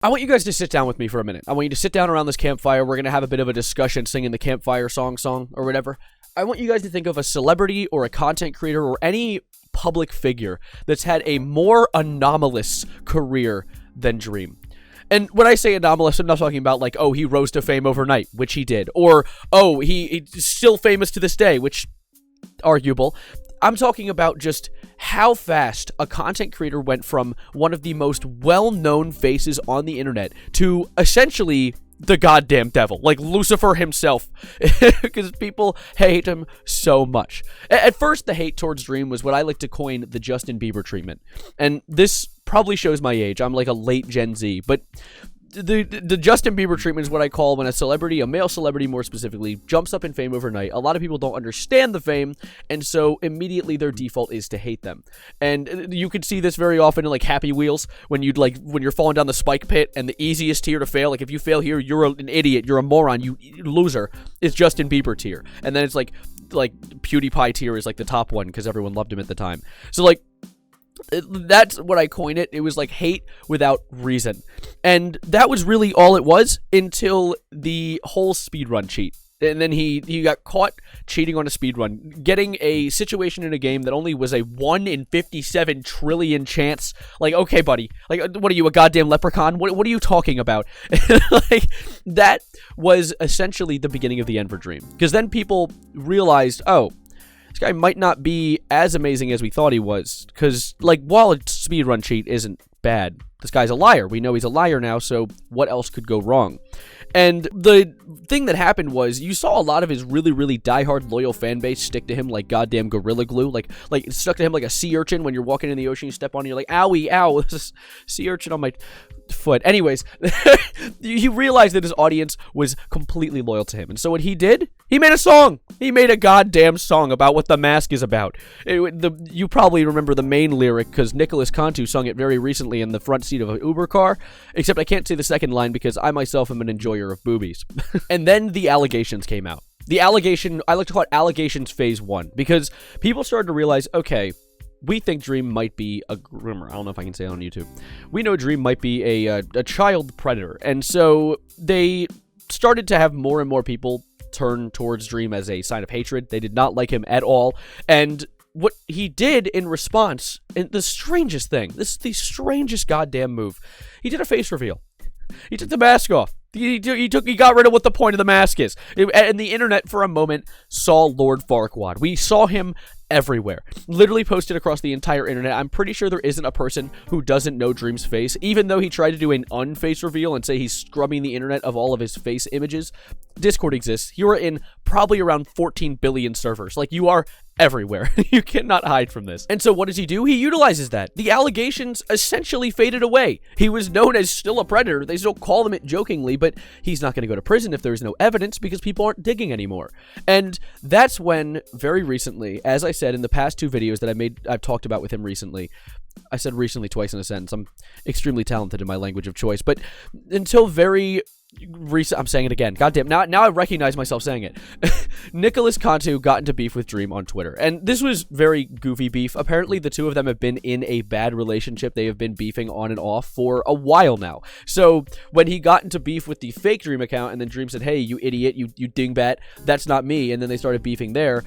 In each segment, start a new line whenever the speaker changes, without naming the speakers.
I want you guys to sit down with me for a minute. I want you to sit down around this campfire. We're going to have a bit of a discussion singing the campfire song or whatever. I want you guys to think of a celebrity or a content creator or any public figure that's had a more anomalous career than Dream. And when I say anomalous, I'm not talking about like, oh, he rose to fame overnight, which he did. Or, oh, he's still famous to this day, which, arguable. I'm talking about just how fast a content creator went from one of the most well-known faces on the internet to essentially the goddamn devil, like Lucifer himself, because people hate him so much. At first, the hate towards Dream was what I like to coin the Justin Bieber treatment. And this probably shows my age. I'm like a late Gen Z, but the Justin Bieber treatment is what I call when a celebrity, a male celebrity more specifically, jumps up in fame overnight. A lot of people don't understand the fame, and so immediately their default is to hate them. And you could see this very often in like Happy Wheels, when you're falling down the spike pit, and the easiest tier to fail, like if you fail here, you're an idiot, you're a moron, you loser, is Justin Bieber tier. And then it's like PewDiePie tier is like the top one because everyone loved him at the time. So like, that's what I coined it. It was like hate without reason. And that was really all it was until the whole speedrun cheat. And then he got caught cheating on a speedrun, getting a situation in a game that only was a 1 in 57 trillion chance. Like, okay, buddy. Like, what are you, a goddamn leprechaun? What are you talking about? Like, that was essentially the beginning of the end for Dream. Because then people realized, oh, this guy might not be as amazing as we thought he was. Because, like, while a speedrun cheat isn't bad, this guy's a liar. We know he's a liar now, so what else could go wrong? And the thing that happened was you saw a lot of his really, really diehard loyal fan base stick to him like goddamn Gorilla Glue. Like it stuck to him like a sea urchin when you're walking in the ocean, you step on it, you're like, owie, ow, this sea urchin on my foot. Anyways, you realized that his audience was completely loyal to him. And so what he did, he made a song. He made a goddamn song about what The Mask is about. You probably remember the main lyric because Nicholas Cantu sung it very recently in the front seat of an Uber car, except I can't say the second line because I myself am an enjoyer of boobies. And then the allegations came out. The allegation, I like to call it allegations phase 1, because people started to realize, okay, we think Dream might be a groomer. I don't know if I can say it on YouTube. We know Dream might be a child predator. And so they started to have more and more people turn towards Dream as a sign of hatred. They did not like him at all. And what he did in response, and the strangest thing, this is the strangest goddamn move, he did a face reveal. He took the mask off. He got rid of what the point of the mask is. And the internet, for a moment, saw Lord Farquaad. We saw him everywhere. Literally posted across the entire internet. I'm pretty sure there isn't a person who doesn't know Dream's face, even though he tried to do an unface reveal and say he's scrubbing the internet of all of his face images. Discord exists. You are in probably around 14 billion servers. Like, you are everywhere. You cannot hide from this. And so what does he do? He utilizes that. The allegations essentially faded away. He was known as still a predator. They still call him it jokingly, but he's not going to go to prison if there's no evidence because people aren't digging anymore. And that's when, very recently, as I said in the past 2 videos that I've talked about with him recently, I said recently twice in a sentence. I'm extremely talented in my language of choice, but until very recent, I'm saying it again. Goddamn, now I recognize myself saying it. Nicholas Cantu got into beef with Dream on Twitter, and this was very goofy beef. Apparently, the two of them have been in a bad relationship. They have been beefing on and off for a while now. So when he got into beef with the fake Dream account, and then Dream said, "Hey, you idiot, you dingbat, that's not me," and then they started beefing there.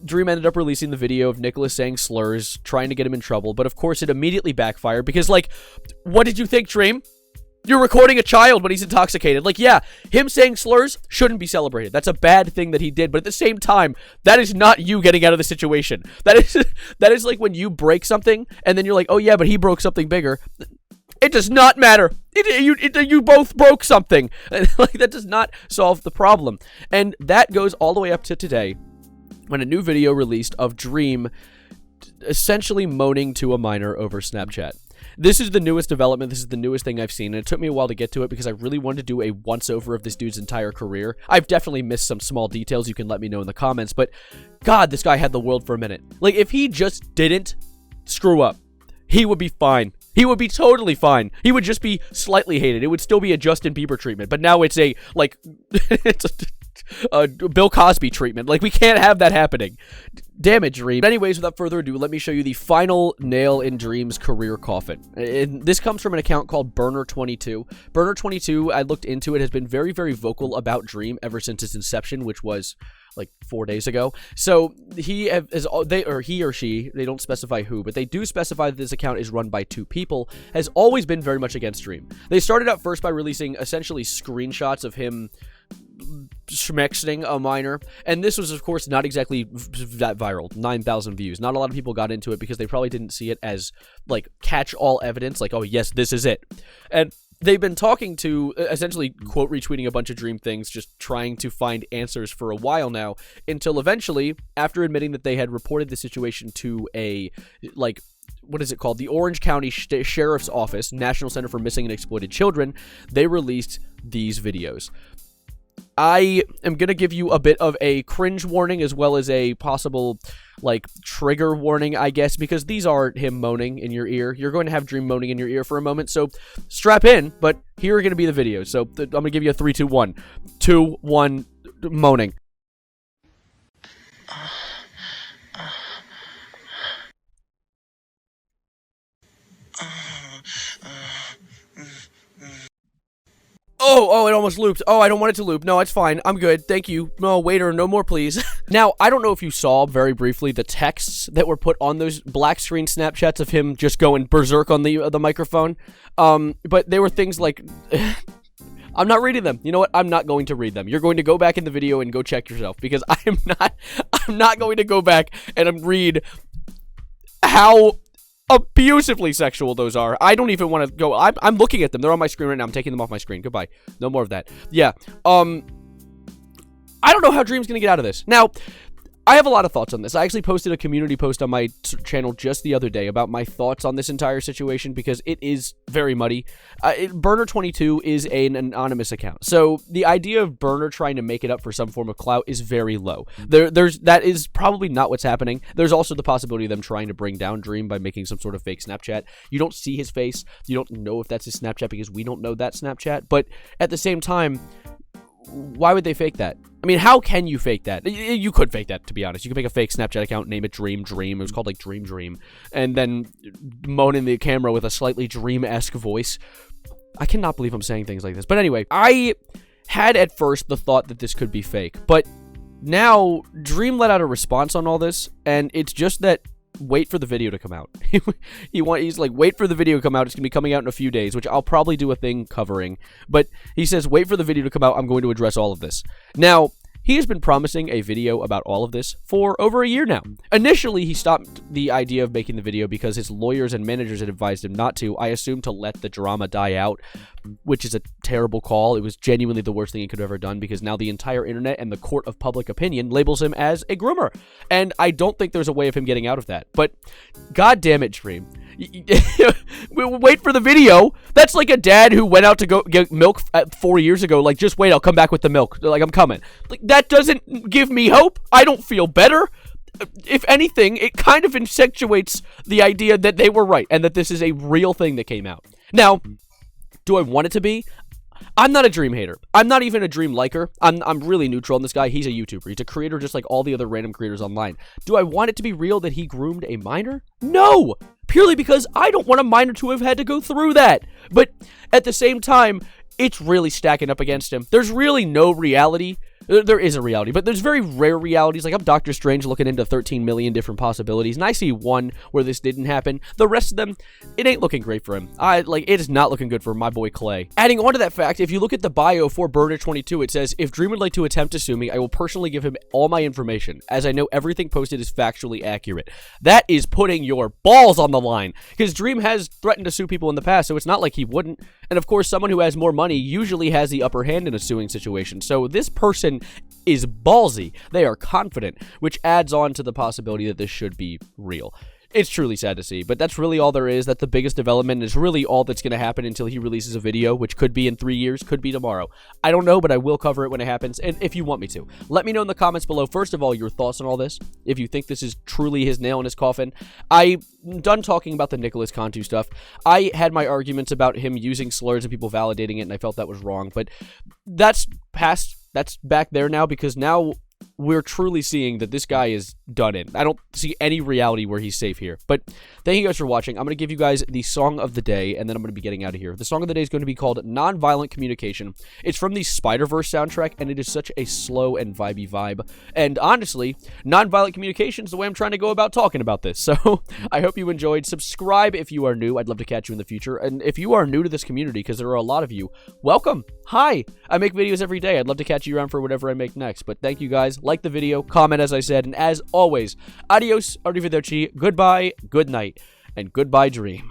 Dream ended up releasing the video of Nicholas saying slurs, trying to get him in trouble, but of course it immediately backfired because, like, what did you think, Dream? You're recording a child when he's intoxicated. Like, yeah, him saying slurs shouldn't be celebrated. That's a bad thing that he did, but at the same time, that is not you getting out of the situation. That is like when you break something, and then you're like, oh yeah, but he broke something bigger. It does not matter. You both broke something. Like, that does not solve the problem. And that goes all the way up to today, when a new video released of Dream essentially moaning to a minor over Snapchat. This is the newest development. This is the newest thing I've seen, and it took me a while to get to it because I really wanted to do a once-over of this dude's entire career. I've definitely missed some small details. You can let me know in the comments, but God, this guy had the world for a minute. Like, if he just didn't screw up, he would be fine. He would be totally fine. He would just be slightly hated. It would still be a Justin Bieber treatment, but now it's a, like, Bill Cosby treatment. Like, we can't have that happening. Damn it, Dream. Anyways, without further ado, let me show you the final nail in Dream's career coffin. And this comes from an account called Burner22. Burner22, I looked into it, has been very, very vocal about Dream ever since its inception, which was like 4 days ago. So he or she, they don't specify who, but they do specify that this account is run by 2 people, has always been very much against Dream. They started out first by releasing essentially screenshots of him schmexting a minor, and this was of course not exactly that viral. 9,000 views. Not a lot of people got into it because they probably didn't see it as like catch-all evidence, like, oh yes, this is it. And they've been talking to, essentially quote retweeting a bunch of Dream things, just trying to find answers for a while now, until eventually, after admitting that they had reported the situation to a, like, what is it called? The Orange County Sheriff's Office, National Center for Missing and Exploited Children, they released these videos. I am going to give you a bit of a cringe warning as well as a possible, like, trigger warning, I guess, because these are him moaning in your ear. You're going to have Dream moaning in your ear for a moment, so strap in, but here are going to be the videos. So I'm going to give you a 3, 2, 1. 2, 1, moaning. Oh, it almost looped. Oh, I don't want it to loop. No, it's fine. I'm good. Thank you. No, waiter, no more, please. Now, I don't know if you saw, very briefly, the texts that were put on those black screen Snapchats of him just going berserk on the microphone. But they were things like... I'm not reading them. You know what? I'm not going to read them. You're going to go back in the video and go check yourself, because I'm not going to go back and read how abusively sexual those are. I don't even want to go. I'm looking at them. They're on my screen right now. I'm taking them off my screen. Goodbye. No more of that. Yeah. I don't know how Dream's gonna get out of this. Now, I have a lot of thoughts on this. I actually posted a community post on my channel just the other day about my thoughts on this entire situation, because it is very muddy. Burner22 is an anonymous account, so the idea of Burner trying to make it up for some form of clout is very low. That is probably not what's happening. There's also the possibility of them trying to bring down Dream by making some sort of fake Snapchat. You don't see his face. You don't know if that's his Snapchat because we don't know that Snapchat. But at the same time, why would they fake that? I mean, how can you fake that? You could fake that, to be honest. You could make a fake Snapchat account, name it Dream. It was called, like, Dream. And then moan in the camera with a slightly Dream-esque voice. I cannot believe I'm saying things like this. But anyway, I had at first the thought that this could be fake. But now, Dream let out a response on all this, and it's just that wait for the video to come out. He's like, wait for the video to come out. It's gonna be coming out in a few days, which I'll probably do a thing covering. But he says, wait for the video to come out. I'm going to address all of this. Now, he has been promising a video about all of this for over a year now. Initially, he stopped the idea of making the video because his lawyers and managers had advised him not to. I assume to let the drama die out, which is a terrible call. It was genuinely the worst thing he could have ever done, because now the entire internet and the court of public opinion labels him as a groomer. And I don't think there's a way of him getting out of that. But god damn it, Dream. Wait for the video. That's like a dad who went out to go get milk 4 years ago. Like, just wait, I'll come back with the milk. Like, I'm coming. Like, that doesn't give me hope. I don't feel better. If anything, it kind of insinuates the idea that they were right and that this is a real thing that came out. Now, do I want it to be? I'm not a Dream hater. I'm not even a Dream liker. I'm really neutral on this guy. He's a YouTuber. He's a creator just like all the other random creators online. Do I want it to be real that he groomed a minor? No! Purely because I don't want a minor to have had to go through that. But at the same time, it's really stacking up against him. There's really no reality. There is a reality, but there's very rare realities. Like, I'm Doctor Strange looking into 13 million different possibilities, and I see one where this didn't happen. The rest of them, it ain't looking great for him. It is not looking good for my boy Clay. Adding on to that fact, if you look at the bio for Burner22, it says, if Dream would like to attempt to sue me, I will personally give him all my information, as I know everything posted is factually accurate. That is putting your balls on the line, because Dream has threatened to sue people in the past, so it's not like he wouldn't. And of course, someone who has more money usually has the upper hand in a suing situation. So this person is ballsy. They are confident, which adds on to the possibility that this should be real. It's truly sad to see, but that's really all there is. That's the biggest development, is really all that's going to happen until he releases a video, which could be in 3 years, could be tomorrow. I don't know, but I will cover it when it happens, and if you want me to. Let me know in the comments below, first of all, your thoughts on all this, if you think this is truly his nail in his coffin. I'm done talking about the Nicholas Cantu stuff. I had my arguments about him using slurs and people validating it, and I felt that was wrong, but that's past. that's back there now, because now we're truly seeing that this guy is done in. I don't see any reality where he's safe here. But thank you guys for watching. I'm going to give you guys the song of the day, and then I'm going to be getting out of here. The song of the day is going to be called Nonviolent Communication. It's from the Spider-Verse soundtrack, and it is such a slow and vibey vibe. And honestly, nonviolent communication is the way I'm trying to go about talking about this. So I hope you enjoyed. Subscribe if you are new. I'd love to catch you in the future. And if you are new to this community, because there are a lot of you, welcome. Hi. I make videos every day. I'd love to catch you around for whatever I make next. But thank you guys. Like the video, comment as I said, and as always, adios, arrivederci, goodbye, good night, and goodbye dream.